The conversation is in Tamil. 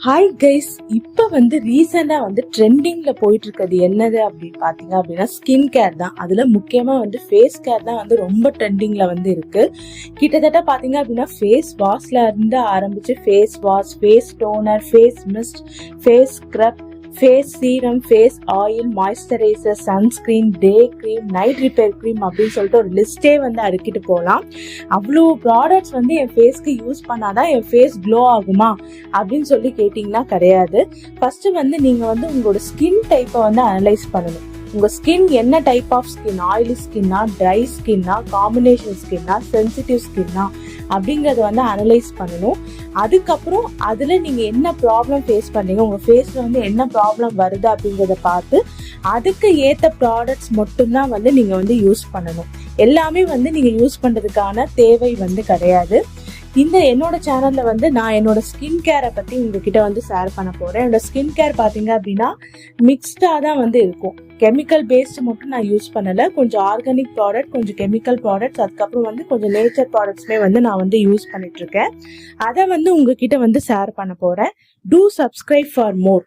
ஹாய் கைஸ், இப்போ ரீசெண்டாக ட்ரெண்டிங்கில் போயிட்டு இருக்கிறது என்னது அப்படின்னு பார்த்தீங்க அப்படின்னா ஸ்கின் கேர் தான். அதில் முக்கியமாக ஃபேஸ் கேர் தான் ரொம்ப ட்ரெண்டிங்கில் இருக்கு. கிட்டத்தட்ட பார்த்தீங்க அப்படின்னா ஃபேஸ் வாஷ்ல இருந்து ஆரம்பிச்சு face wash, face toner, face mist, face scrub, face serum, face oil, moisturiser, sunscreen, day cream, night repair cream அப்படின்னு சொல்லிட்டு ஒரு லிஸ்டே அடுக்கிட்டு போகலாம். அவ்வளோ ப்ராடக்ட்ஸ் என் ஃபேஸ்க்கு யூஸ் பண்ணாதான் என் ஃபேஸ் க்ளோ ஆகுமா அப்படின்னு சொல்லி கேட்டிங்கன்னா கிடையாது. ஃபர்ஸ்ட் நீங்கள் உங்களோட ஸ்கின் டைப்பை அனலைஸ் பண்ணணும். உங்கள் ஸ்கின் என்ன டைப் ஆஃப் ஸ்கின், ஆயிலி ஸ்கின்னா, ட்ரை ஸ்கின்னா, காம்பினேஷன் ஸ்கின்னா, சென்சிட்டிவ் ஸ்கின்னா அப்படிங்கிறத அனலைஸ் பண்ணணும். அதுக்கப்புறம் அதில் நீங்கள் என்ன ப்ராப்ளம் ஃபேஸ் பண்ணீங்க, உங்கள் ஃபேஸில் என்ன ப்ராப்ளம் வருது அப்படிங்கிறத பார்த்து அதுக்கு ஏற்ற ப்ராடக்ட்ஸ் மட்டும்தான் நீங்கள் யூஸ் பண்ணணும். எல்லாமே நீங்கள் யூஸ் பண்ணுறதுக்கான தேவை கிடையாது. இந்த என்னோட சேனல்ல நான் என்னோட ஸ்கின் கேரை பத்தி உங்ககிட்ட ஷேர் பண்ண போறேன். என்னோட ஸ்கின் கேர் பாத்தீங்க அப்படின்னா மிக்ஸ்டா தான் இருக்கும். கெமிக்கல் பேஸ்ட் மட்டும் நான் யூஸ் பண்ணல. கொஞ்சம் ஆர்கானிக் ப்ராடக்ட், கொஞ்சம் கெமிக்கல் ப்ராடக்ட்ஸ், அதுக்கப்புறம் கொஞ்சம் நேச்சர் ப்ராடக்ட்ஸ்மே நான் யூஸ் பண்ணிட்டு இருக்கேன். அதை உங்ககிட்ட ஷேர் பண்ண போறேன். Two subscribe for more.